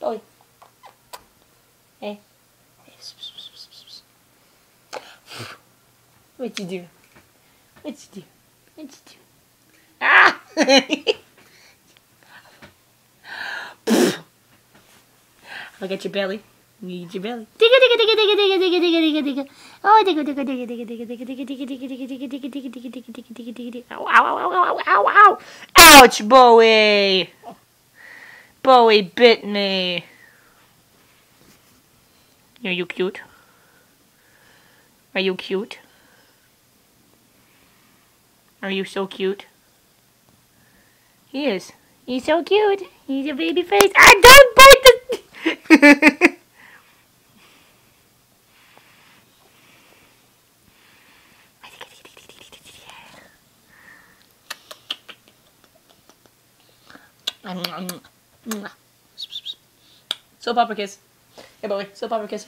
Bowie. Hey. What you do? What you do? What you do? Ah! Look at your belly. You eat your belly. Digga digga digga digga digga digga digga digga digga. Oh digga digga digga digga digga digga digga digga digga digga digga digga digga digga digga digga digga digga digga. Ow ow ow ow ow ow ow. Ouch, Bowie. Bowie bit me. Are you cute? Are you cute? Are you so cute? He is. He's so cute. He's a baby face. Ah, don't bite the... Soap opera kiss. Hey, Bowie. Soap opera kiss.